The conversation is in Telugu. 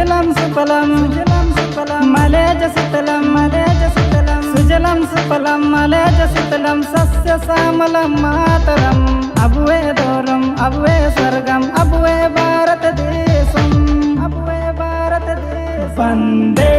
సుజలం సుఫలం మలేజ సుతలం సుజలం సుఫలం మలేజ సుతలం సస్య శ్యామలం మాతరం అబువే దూరం అబువే స్వర్గం అబువే భారతదేశం వందే